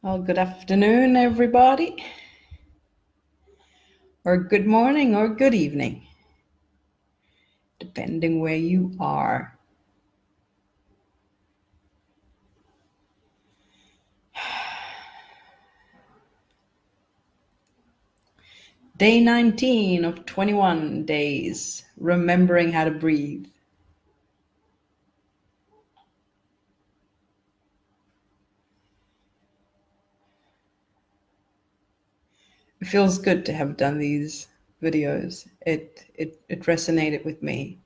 Well, good afternoon, everybody, or good morning, or good evening, depending where you are. Day 19 of 21 days, remembering how to breathe. It feels good to have done these videos. It resonated with me.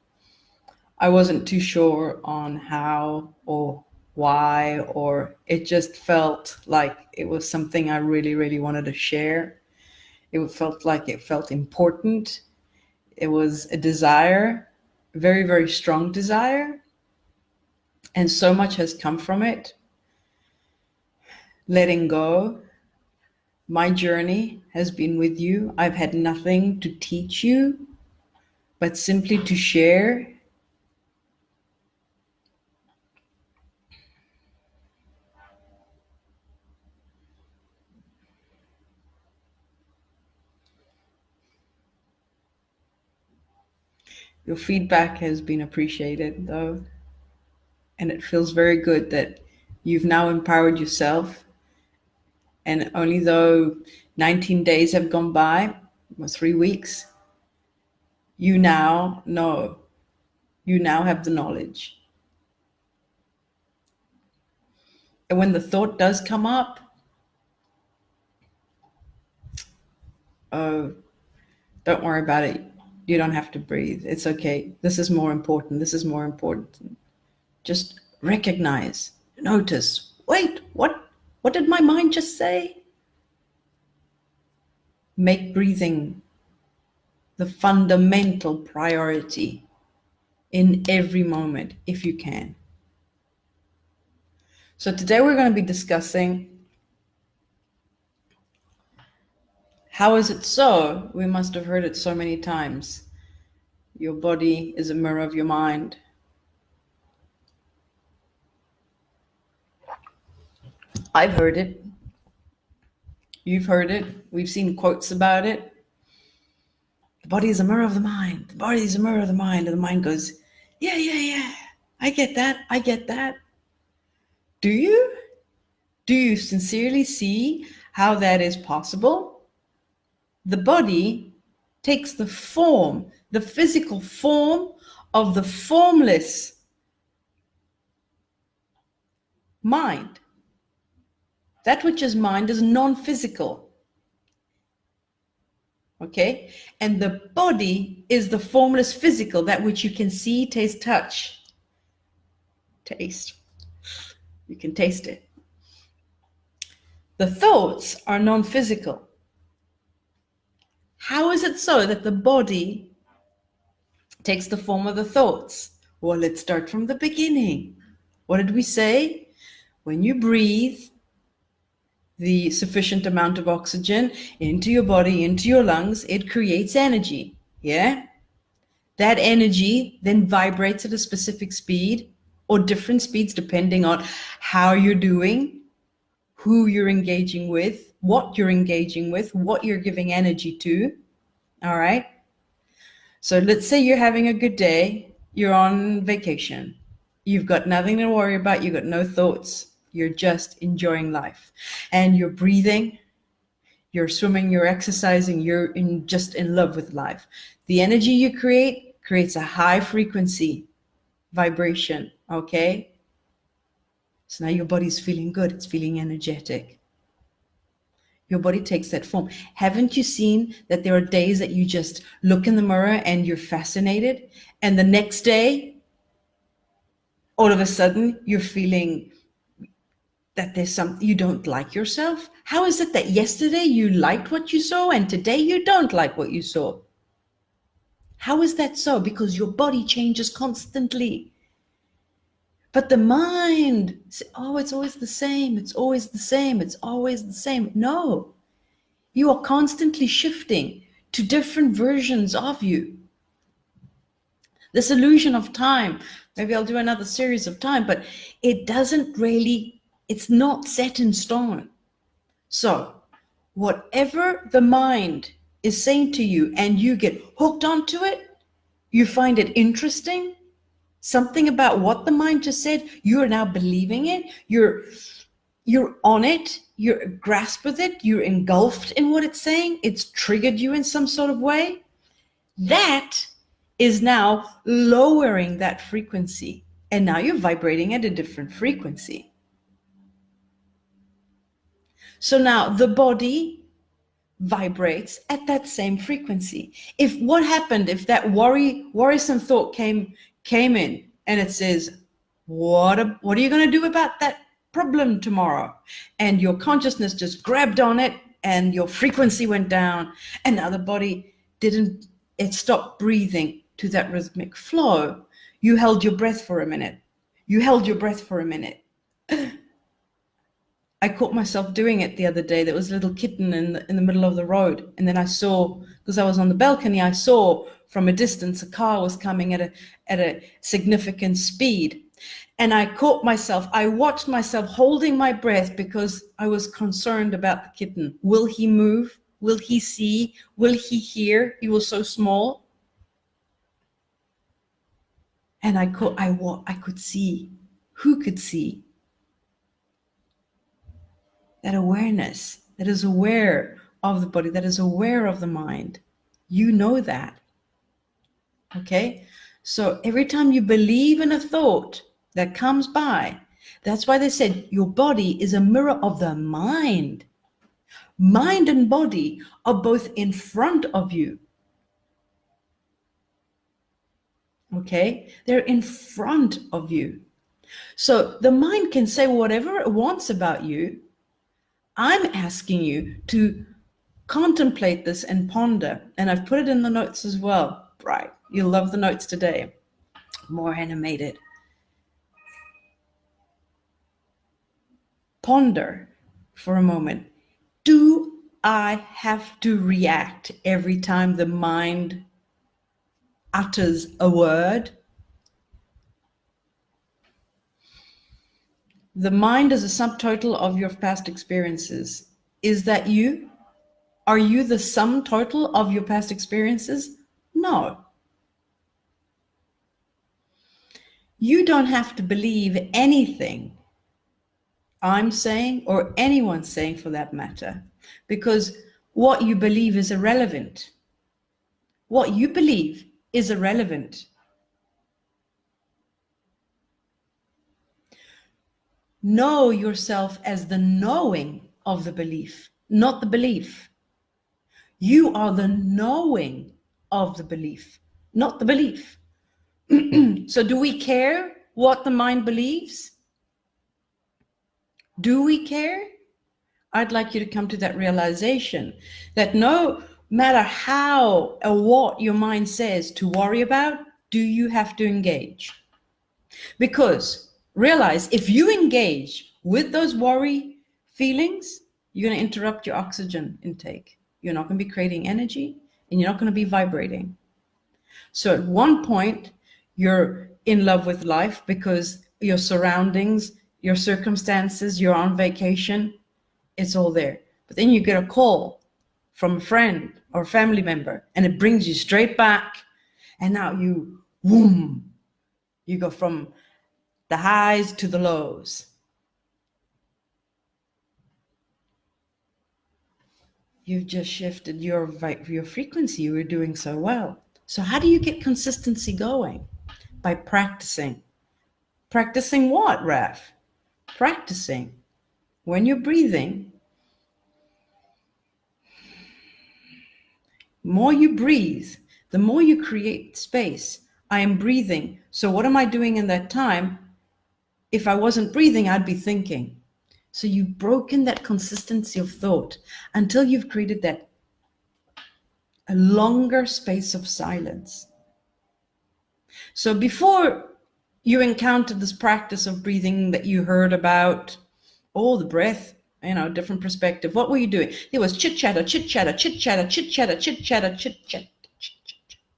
I wasn't too sure on how or why, or it just felt like it was something I really, really wanted to share. It felt like it felt important. It was a desire, very, very strong desire. And so much has come from it. Letting go. My journey has been with you. I've had nothing to teach you, but simply to share. Your feedback has been appreciated, though. And it feels very good that you've now empowered yourself. And only though 19 days have gone by, or 3 weeks, you now know. You now have the knowledge. And when the thought does come up, oh, don't worry about it. You don't have to breathe. It's okay. This is more important. This is more important. Just recognize, notice. Wait, what did my mind just say? Make breathing the fundamental priority in every moment, if you can. So today we're going to be discussing, how is it so? We must have heard it so many times. Your body is a mirror of your mind. I've heard it. You've heard it. We've seen quotes about it. The body is a mirror of the mind. The body is a mirror of the mind. And the mind goes, yeah. I get that. I get that. Do you? Do you sincerely see how that is possible? The body takes the form, the physical form of the formless mind. That which is mind is non-physical. Okay? And the body is the formless physical, that which you can see, taste, touch. Taste. You can taste it. The thoughts are non-physical. How is it so that the body takes the form of the thoughts? Well, let's start from the beginning. What did we say? When you breathe the sufficient amount of oxygen into your body, into your lungs, it creates energy. Yeah? That energy then vibrates at a specific speed or different speeds depending on how you're doing, who you're engaging with, what you're engaging with, what you're giving energy to. All right? So let's say you're having a good day, you're on vacation, you've got nothing to worry about, you've got no thoughts, you're just enjoying life. And you're breathing, you're swimming, you're exercising, you're just in love with life. The energy you create creates a high frequency vibration, okay? So now your body's feeling good, it's feeling energetic. Your body takes that form. Haven't you seen that there are days that you just look in the mirror and you're fascinated, and the next day, all of a sudden, you're feeling that there's something you don't like yourself? How is it that yesterday you liked what you saw and today you don't like what you saw? How is that so? Because your body changes constantly. But the mind, oh, it's always the same. It's always the same. It's always the same. No, you are constantly shifting to different versions of you. This illusion of time, maybe I'll do another series of time, but it doesn't really, it's not set in stone. So whatever the mind is saying to you and you get hooked onto it, you find it interesting, something about what the mind just said, you're now believing it, you're on it, you're grasped with it, you're engulfed in what it's saying, it's triggered you in some sort of way. That is now lowering that frequency. And now you're vibrating at a different frequency. So now the body vibrates at that same frequency. If what happened if that worrisome thought came in and it says, what are you going to do about that problem tomorrow? And your consciousness just grabbed on it and your frequency went down, and now the body it stopped breathing to that rhythmic flow. You held your breath for a minute. I caught myself doing it the other day. There was a little kitten in the middle of the road. And then I saw, because I was on the balcony, I saw from a distance a car was coming at a significant speed. And I watched myself holding my breath because I was concerned about the kitten. Will he move? Will he see? Will he hear? He was so small. And I could see. Who could see? That awareness that is aware of the body, that is aware of the mind. You know that. Okay? So every time you believe in a thought that comes by, that's why they said your body is a mirror of the mind. Mind and body are both in front of you. Okay? They're in front of you. So the mind can say whatever it wants about you. I'm asking you to contemplate this and ponder. And I've put it in the notes as well. Right. You'll love the notes today. More animated. Ponder for a moment. Do I have to react every time the mind utters a word? The mind is a subtotal of your past experiences. Is that you? Are you the sum total of your past experiences? No. You don't have to believe anything I'm saying or anyone's saying for that matter, because what you believe is irrelevant. What you believe is irrelevant. Know yourself as the knowing of the belief, not the belief. You are the knowing of the belief, not the belief. So do we care what the mind believes? Do we care? I'd like you to come to that realization that no matter how or what your mind says to worry about, do you have to engage? Because realize if you engage with those worry feelings, you're going to interrupt your oxygen intake. You're not going to be creating energy and you're not going to be vibrating. So at one point, you're in love with life because your surroundings, your circumstances, you're on vacation, it's all there. But then you get a call from a friend or a family member and it brings you straight back. And now you go from the highs to the lows. You've just shifted your frequency. You were doing so well. So how do you get consistency going? By practicing. Practicing what, Raf? Practicing. When you're breathing, the more you breathe, the more you create space. I am breathing. So what am I doing in that time? If I wasn't breathing, I'd be thinking. So you've broken that consistency of thought until you've created a longer space of silence. So before you encountered this practice of breathing that you heard about, the breath, different perspective, what were you doing? It was chit-chatter, chit-chatter, chit-chatter, chit-chatter, chit-chatter, chit-chatter,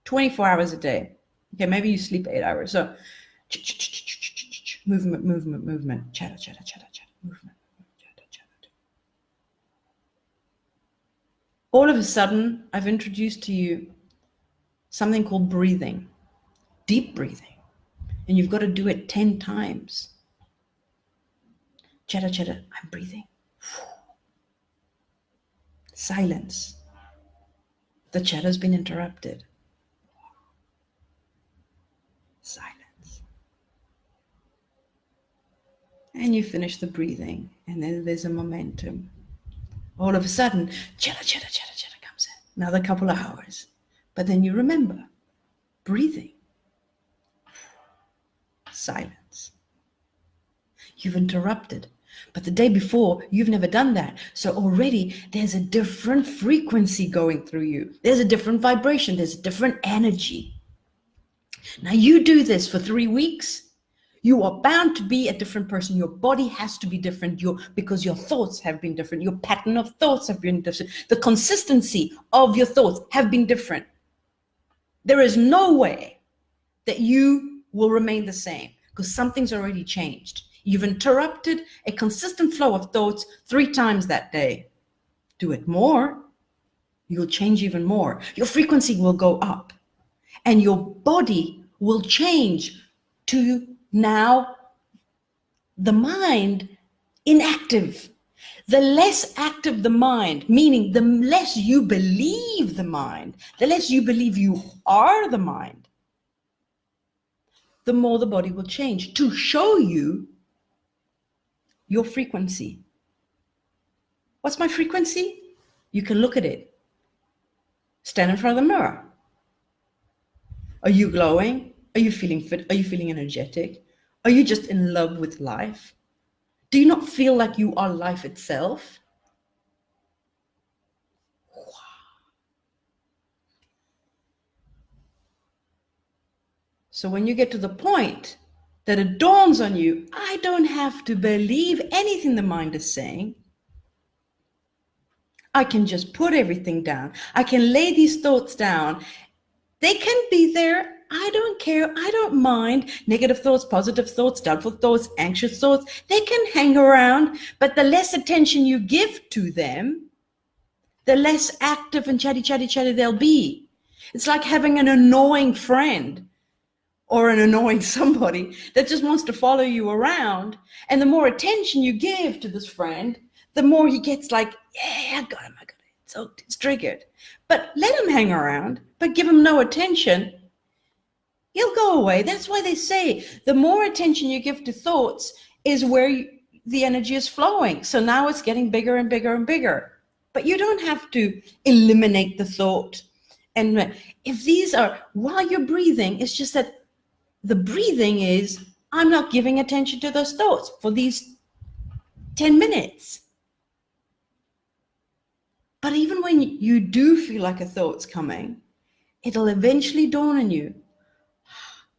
24 hours a day. Okay, maybe you sleep 8 hours. So movement, chatter, chatter, chatter, chatter, movement. Chatter, chatter. all of a sudden, I've introduced to you something called breathing, deep breathing. And you've got to do it 10 times. Chatter, chatter, I'm breathing. Silence. The chatter's been interrupted. Silence. And you finish the breathing, and then there's a momentum. All of a sudden, chatter, chatter, chatter, chatter comes in. Another couple of hours. But then you remember, breathing. Silence. You've interrupted. But the day before, you've never done that. So already there's a different frequency going through you. There's a different vibration. There's a different energy. Now you do this for 3 weeks. You are bound to be a different person. Your body has to be different because your thoughts have been different. Your pattern of thoughts have been different. The consistency of your thoughts have been different. There is no way that you will remain the same because something's already changed. You've interrupted a consistent flow of thoughts 3 times that day. Do it more, you'll change even more. Your frequency will go up and your body will change to now the mind inactive. The less active the mind, meaning the less you believe the mind, the less you believe you are the mind, the more the body will change to show you your frequency. What's my frequency? You can look at it. Stand in front of the mirror. Are you glowing? Are you feeling fit? Are you feeling energetic? Are you just in love with life? Do you not feel like you are life itself? So when you get to the point that it dawns on you, I don't have to believe anything the mind is saying. I can just put everything down. I can lay these thoughts down. They can be there. I don't care. I don't mind. Negative thoughts, positive thoughts, doubtful thoughts, anxious thoughts. They can hang around, but the less attention you give to them, the less active and chatty they'll be. It's like having an annoying friend or an annoying somebody that just wants to follow you around. And the more attention you give to this friend, the more he gets like, yeah, I got him. So it's triggered. But let him hang around, but give him no attention. He'll go away. That's why they say the more attention you give to thoughts is where the energy is flowing. So now it's getting bigger and bigger and bigger. But you don't have to eliminate the thought. And if these are, while you're breathing, it's just that the breathing is, I'm not giving attention to those thoughts for these 10 minutes. But even when you do feel like a thought's coming, it'll eventually dawn on you.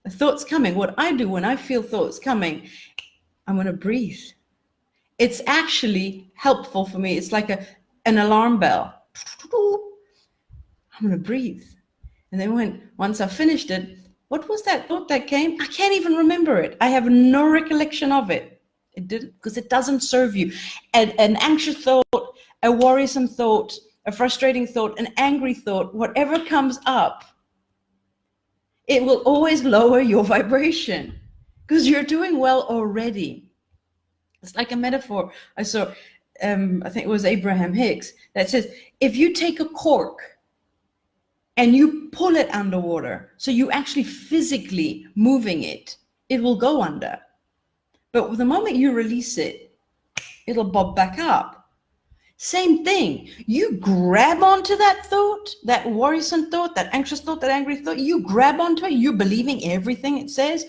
A thought's coming. What I do when I feel thoughts coming, I'm going to breathe. It's actually helpful for me. It's like an alarm bell. I'm going to breathe. And then once I've finished it, what was that thought that came? I can't even remember it. I have no recollection of it. It didn't, because it doesn't serve you. An anxious thought, a worrisome thought, a frustrating thought, an angry thought, whatever comes up, it will always lower your vibration because you're doing well already. It's like a metaphor I saw, I think it was Abraham Hicks, that says, if you take a cork and you pull it underwater, so you actually physically moving it, it will go under. But the moment you release it, it'll bob back up. Same thing. You grab onto that thought, that worrisome thought, that anxious thought, that angry thought, you grab onto it, you're believing everything it says,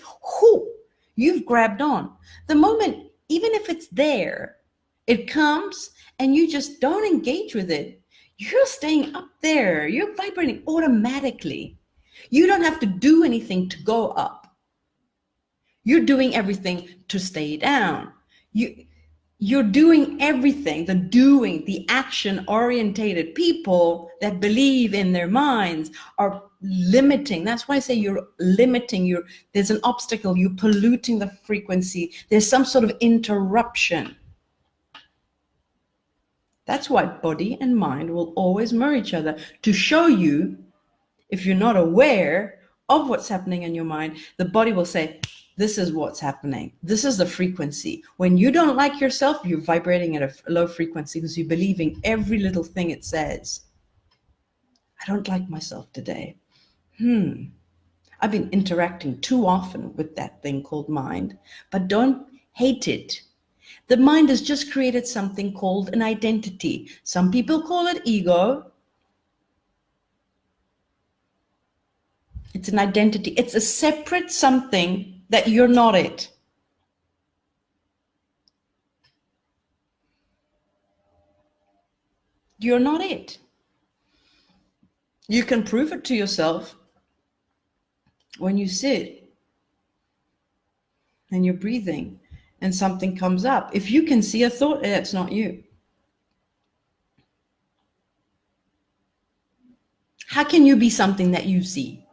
you've grabbed on. The moment, even if it's there, it comes and you just don't engage with it, you're staying up there. You're vibrating automatically. You don't have to do anything to go up. You're doing everything to stay down. You're doing everything, the action-orientated people that believe in their minds are limiting. That's why I say you're limiting. There's an obstacle. You're polluting the frequency. There's some sort of interruption. That's why body and mind will always mirror each other to show you, if you're not aware of what's happening in your mind, the body will say, this is what's happening. This is the frequency. When you don't like yourself, you're vibrating at a low frequency because you're believing every little thing it says. I don't like myself today. I've been interacting too often with that thing called mind, but don't hate it. The mind has just created something called an identity. Some people call it ego. It's an identity. It's a separate something that you're not it. You're not it. You can prove it to yourself when you sit and you're breathing and something comes up. If you can see a thought, it's not you. How can you be something that you see?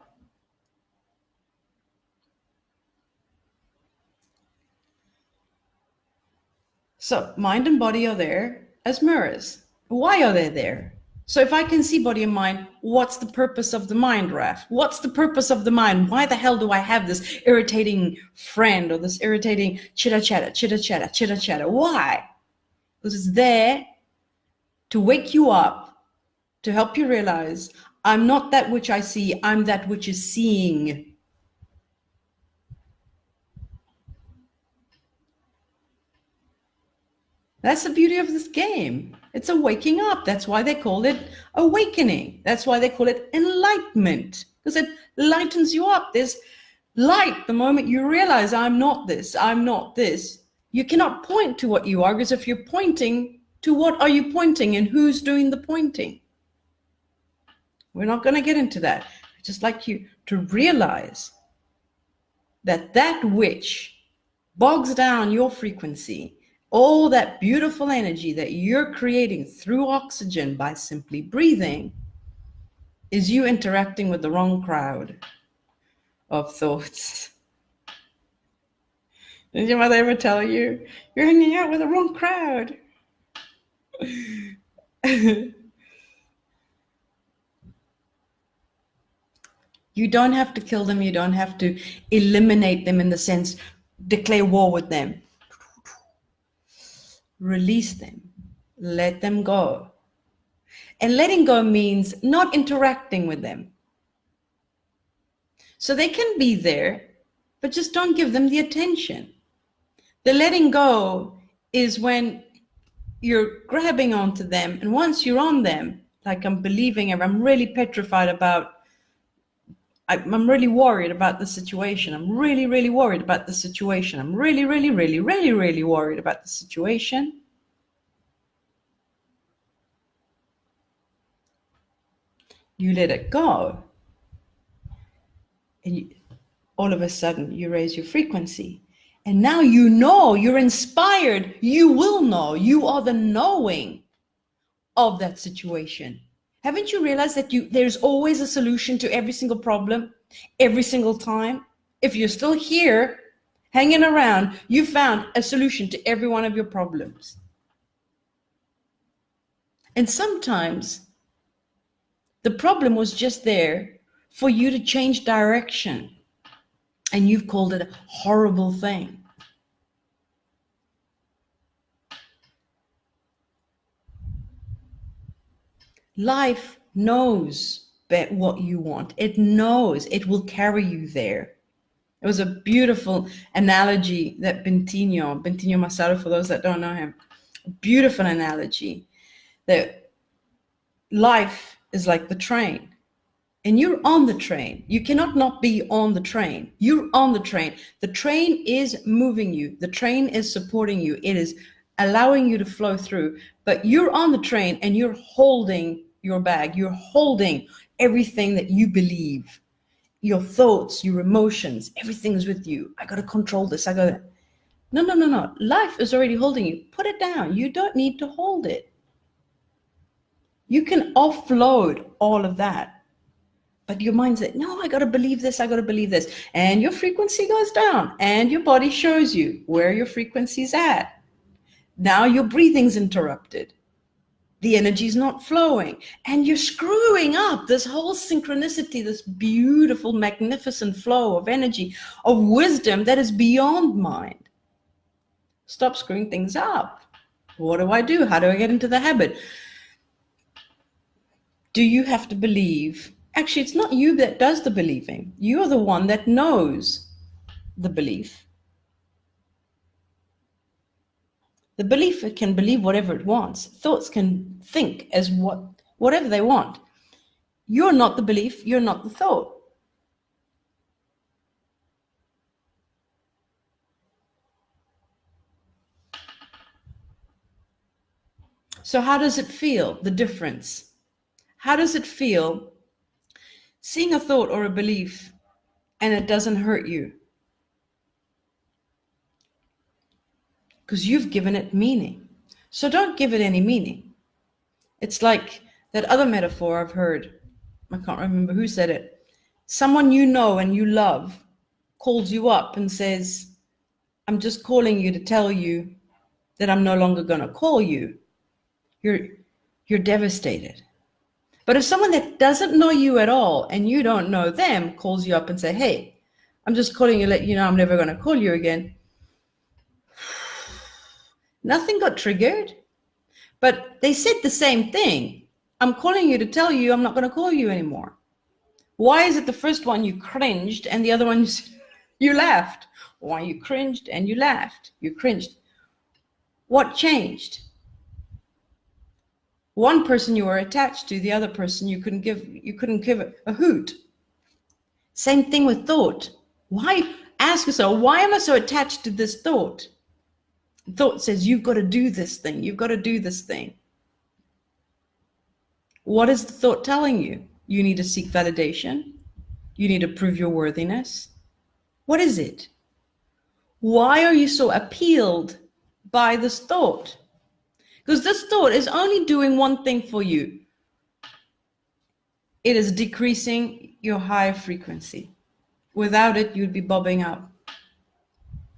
So mind and body are there as mirrors. Why are they there? So if I can see body and mind, what's the purpose of the mind, Raf? What's the purpose of the mind? Why the hell do I have this irritating friend or this irritating chitter-chatter? Why? Because it's there to wake you up, to help you realize, I'm not that which I see, I'm that which is seeing. That's the beauty of this game. It's a waking up. That's why they call it awakening. That's why they call it enlightenment, because it lightens you up. There's light the moment you realize I'm not this, I'm not this. You cannot point to what you are, because if you're pointing to what are you pointing and who's doing the pointing? We're not going to get into that. I'd just like you to realize that that which bogs down your frequency, all that beautiful energy that you're creating through oxygen by simply breathing, is you interacting with the wrong crowd of thoughts. Did your mother ever tell you, you're hanging out with the wrong crowd? You don't have to kill them. You don't have to eliminate them in the sense, declare war with them. Release them. Let them go. And letting go means not interacting with them. So they can be there, but just don't give them the attention. The letting go is when you're grabbing onto them, and once you're on them, like I'm believing, I'm really petrified about, I'm really worried about the situation. I'm really, really worried about the situation. I'm really, really, really, really, really worried about the situation. You let it go. And all of a sudden, you raise your frequency. And now you know, you're inspired. You will know. You are the knowing of that situation. Haven't you realized that there's always a solution to every single problem, every single time? If you're still here, hanging around, you found a solution to every one of your problems. And sometimes the problem was just there for you to change direction, and you've called it a horrible thing. Life knows what you want. It knows. It will carry you there. It was a beautiful analogy that Bentinho Massaro, for those that don't know him, beautiful analogy that life is like the train. And you're on the train. You cannot not be on the train. You're on the train. The train is moving you. The train is supporting you. It is allowing you to flow through. But you're on the train and you're holding your bag. You're holding everything that you believe. Your thoughts, your emotions, everything's with you. I got to control this. No. Life is already holding you. Put it down. You don't need to hold it. You can offload all of that. But your mind said, no, I got to believe this. I got to believe this. And your frequency goes down and your body shows you where your frequency's at. Now your breathing's interrupted. The energy is not flowing, and you're screwing up this whole synchronicity, this beautiful, magnificent flow of energy, of wisdom that is beyond mind. Stop screwing things up. What do I do? How do I get into the habit? Do you have to believe? Actually, it's not you that does the believing. You are the one that knows the belief. The belief can believe whatever it wants. Thoughts can think as whatever they want. You're not the belief, you're not the thought. So how does it feel, the difference? How does it feel seeing a thought or a belief and it doesn't hurt you? Because you've given it meaning. So don't give it any meaning. It's like that other metaphor I've heard. I can't remember who said it. Someone you know and you love calls you up and says, I'm just calling you to tell you that I'm no longer going to call you. You're devastated. But if someone that doesn't know you at all and you don't know them calls you up and say, hey, I'm just calling you to let you know I'm never going to call you again. Nothing got triggered, but they said the same thing. I'm calling you to tell you I'm not going to call you anymore. Why is it the first one you cringed and the other one you laughed? Why you cringed and you laughed? You cringed. What changed? One person you were attached to, the other person you couldn't give a hoot. Same thing with thought. Why? Ask yourself, why am I so attached to this thought? Thought says, you've got to do this thing. You've got to do this thing. What is the thought telling you? You need to seek validation. You need to prove your worthiness. What is it? Why are you so appealed by this thought? Because this thought is only doing one thing for you. It is decreasing your high frequency. Without it, you'd be bobbing up.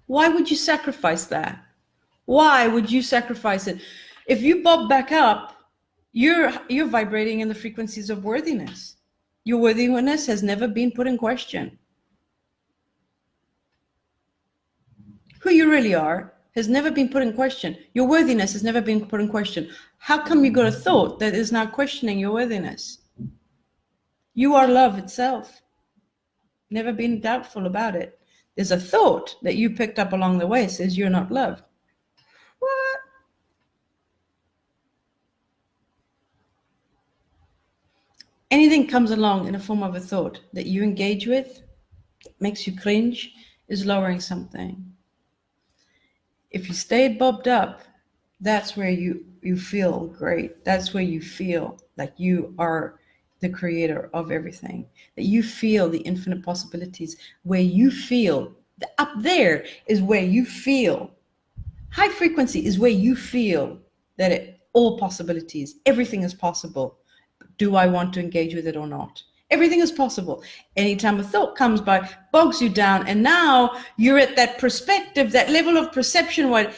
Why would you sacrifice that? Why would you sacrifice it? If you bob back up, you're vibrating in the frequencies of worthiness. Your worthiness has never been put in question. Who you really are has never been put in question. Your worthiness has never been put in question. How come you got a thought that is now questioning your worthiness? You are love itself. Never been doubtful about it. There's a thought that you picked up along the way says you're not loved. What? Anything comes along in a form of a thought that you engage with, that makes you cringe, is lowering something. If you stayed bobbed up, that's where you feel great. That's where you feel like you are the creator of everything, that you feel the infinite possibilities, where you feel, up there is where you feel. High frequency is where you feel that all possibilities, everything is possible. Do I want to engage with it or not? Everything is possible. Anytime a thought comes by, bogs you down, and now you're at that perspective, that level of perception where,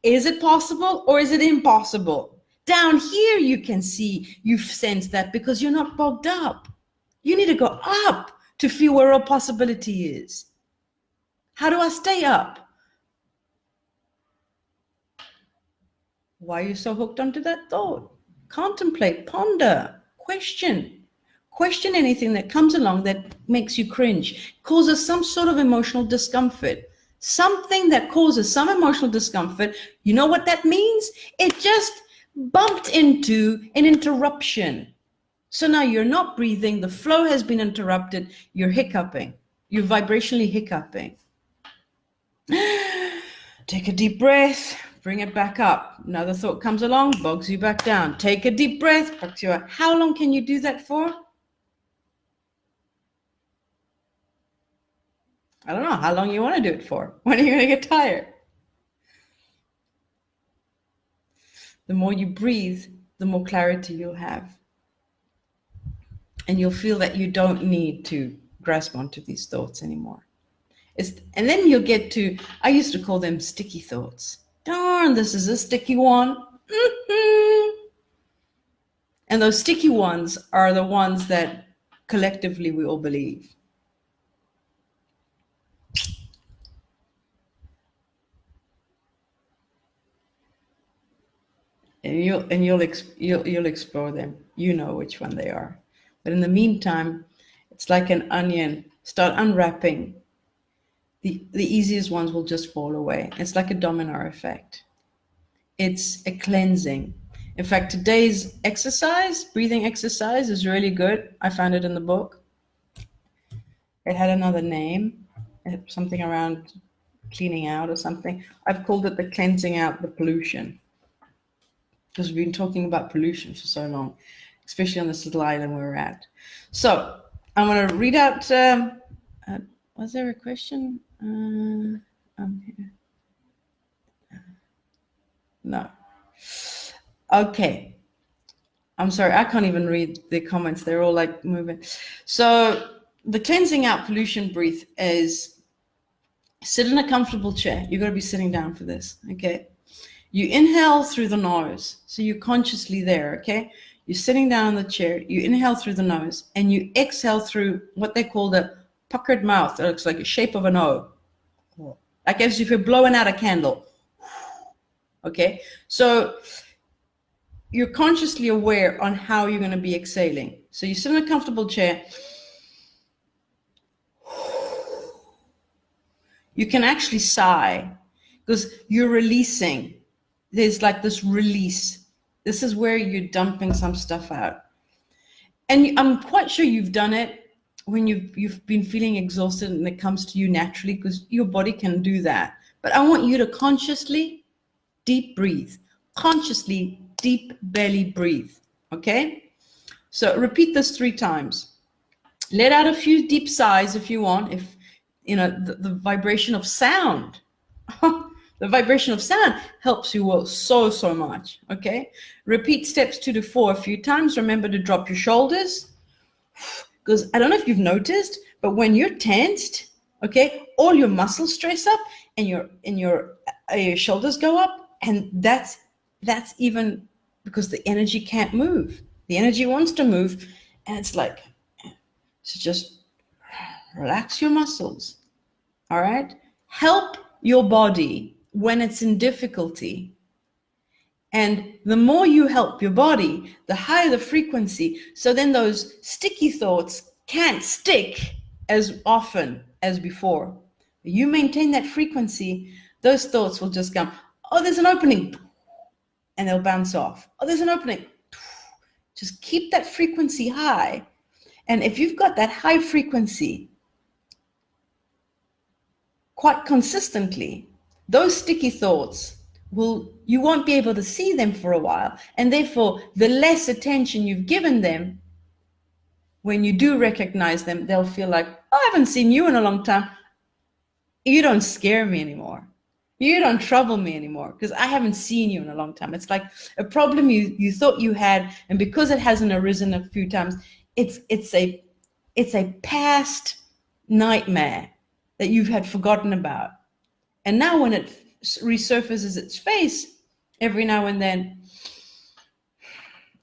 is it possible or is it impossible? Down here you can see, you sense that because you're not bogged up. You need to go up to feel where all possibility is. How do I stay up? Why are you so hooked onto that thought? Contemplate, ponder, question. Question anything that comes along that makes you cringe, causes some sort of emotional discomfort. Something that causes some emotional discomfort, you know what that means? It just bumped into an interruption. So now you're not breathing, the flow has been interrupted, you're hiccuping, you're vibrationally hiccuping. Take a deep breath, bring it back up. Another thought comes along, bogs you back down. Take a deep breath, bogs you up. How long can you do that for? I don't know how long you want to do it for. When are you going to get tired? The more you breathe, the more clarity you'll have. And you'll feel that you don't need to grasp onto these thoughts anymore. And then you'll get to, I used to call them sticky thoughts. Darn, this is a sticky one. And those sticky ones are the ones that collectively we all believe. And you'll explore them. You know which one they are. But in the meantime, it's like an onion. Start unwrapping. The easiest ones will just fall away. It's like a domino effect. It's a cleansing. In fact, today's exercise, breathing exercise, is really good. I found it in the book. It had another name, something around cleaning out or something. I've called it the cleansing out the pollution, because we've been talking about pollution for so long, especially on this little island where we're at. So I'm going to read out, was there a question? Here. No. Okay. I'm sorry, I can't even read the comments. They're all like moving. So the cleansing out pollution breath is sit in a comfortable chair. You've got to be sitting down for this, okay? You inhale through the nose. So you're consciously there, okay? You're sitting down in the chair. You inhale through the nose and you exhale through what they call the puckered mouth. It looks like a shape of an O. Like as if you're blowing out a candle. Okay? So you're consciously aware on how you're going to be exhaling. So you sit in a comfortable chair. You can actually sigh because you're releasing. There's like this release. This is where you're dumping some stuff out. And I'm quite sure you've done it when you've been feeling exhausted and it comes to you naturally, because your body can do that. But I want you to consciously deep breathe. Consciously deep belly breathe. Okay? So repeat this 3 times. Let out a few deep sighs if you want. If you know the vibration of sound. The vibration of sound helps you so much, okay? Repeat steps 2 to 4 a few times. Remember to drop your shoulders, because I don't know if you've noticed, but when you're tensed, okay, all your muscles stress up and your shoulders go up, and that's even because the energy can't move. The energy wants to move, and it's like, so just relax your muscles, all right? Help your body when it's in difficulty. And the more you help your body, the higher the frequency. So then those sticky thoughts can't stick as often as before. You maintain that frequency, those thoughts will just come, oh, there's an opening, and they'll bounce off. Oh, there's an opening. Just keep that frequency high. And if you've got that high frequency quite consistently, those sticky thoughts you won't be able to see them for a while. And therefore, the less attention you've given them, when you do recognize them, they'll feel like, oh, I haven't seen you in a long time. You don't scare me anymore. You don't trouble me anymore because I haven't seen you in a long time. It's like a problem you thought you had, and because it hasn't arisen a few times, it's a past nightmare that you've had forgotten about. And now when it resurfaces its face every now and then,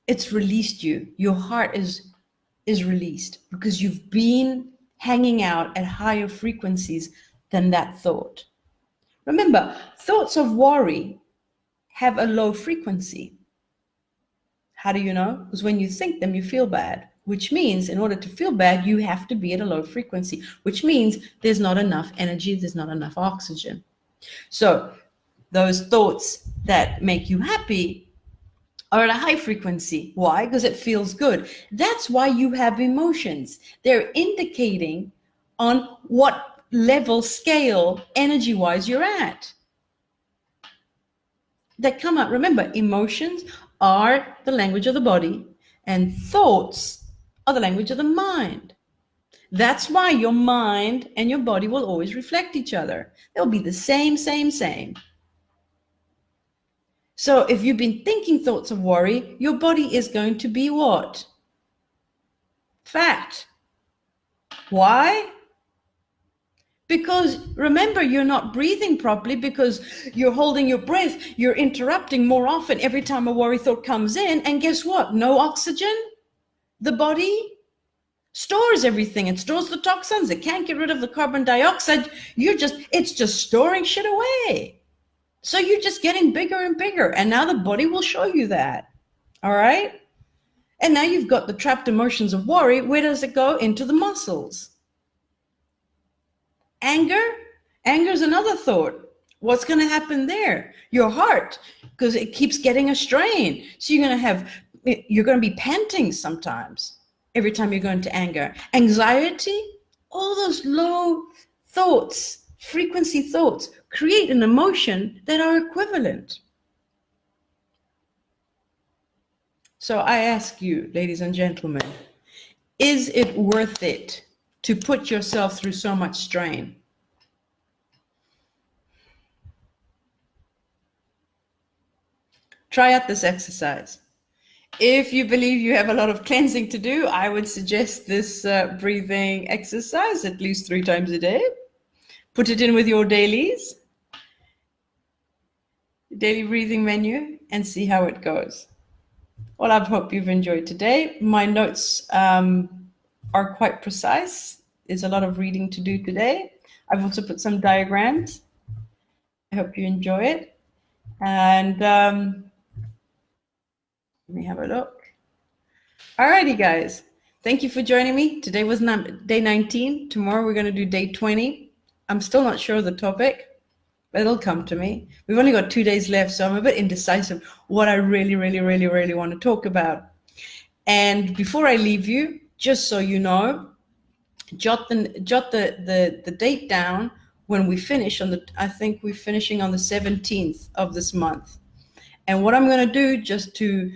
it's released you. Your heart is released because you've been hanging out at higher frequencies than that thought. Remember, thoughts of worry have a low frequency. How do you know? Because when you think them, you feel bad, which means in order to feel bad, you have to be at a low frequency, which means there's not enough energy, there's not enough oxygen. So those thoughts that make you happy are at a high frequency. Why? Because it feels good. That's why you have emotions. They're indicating on what level, scale, energy-wise you're at. That come out. Remember, emotions are the language of the body, and thoughts are the language of the mind. That's why your mind and your body will always reflect each other. They'll be the same. So if you've been thinking thoughts of worry, your body is going to be what? Fat. Why? Because remember, you're not breathing properly because you're holding your breath. You're interrupting more often every time a worry thought comes in. And guess what? No oxygen. The body stores everything. It stores the toxins. It can't get rid of the carbon dioxide. It's just storing shit away. So you're just getting bigger and bigger. And now the body will show you that. All right. And now you've got the trapped emotions of worry. Where does it go? Into the muscles. Anger is another thought. What's going to happen there? Your heart, because it keeps getting a strain. So you're going to be panting sometimes every time you're going to anger. Anxiety, all those low thoughts, frequency thoughts, create an emotion that are equivalent. So I ask you, ladies and gentlemen, is it worth it to put yourself through so much strain? Try out this exercise. If you believe you have a lot of cleansing to do, I would suggest this breathing exercise at least 3 times a day. Put it in with your daily breathing menu and see how it goes. Well, I hope you've enjoyed today. My notes are quite precise. There's a lot of reading to do today. I've also put some diagrams. I hope you enjoy it. And let me have a look. Alrighty, guys. Thank you for joining me. Today was day 19. Tomorrow we're going to do day 20. I'm still not sure of the topic, but it'll come to me. We've only got 2 days left, so I'm a bit indecisive what I really want to talk about. And before I leave you, just so you know, jot the date down when we finish I think we're finishing on the 17th of this month. And what I'm going to do, just to,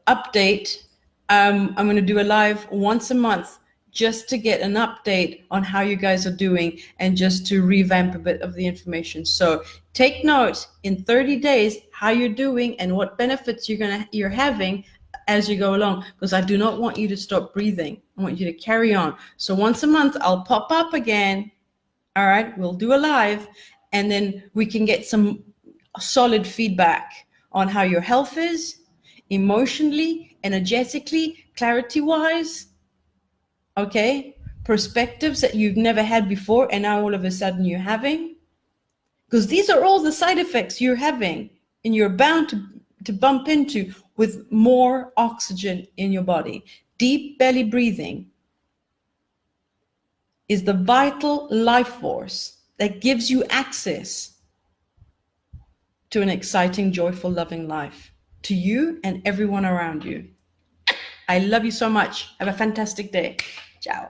update, I'm going to do a live once a month just to get an update on how you guys are doing and just to revamp a bit of the information. So take note in 30 days how you're doing and what benefits you're having as you go along, because I do not want you to stop breathing. I want you to carry on. So once a month I'll pop up again. All right, we'll do a live, and then we can get some solid feedback on how your health is, emotionally, energetically, clarity-wise, okay? Perspectives that you've never had before, and now all of a sudden you're having. Because these are all the side effects you're having, and you're bound to bump into with more oxygen in your body. Deep belly breathing is the vital life force that gives you access to an exciting, joyful, loving life, to you and everyone around you. I love you so much. Have a fantastic day. Ciao.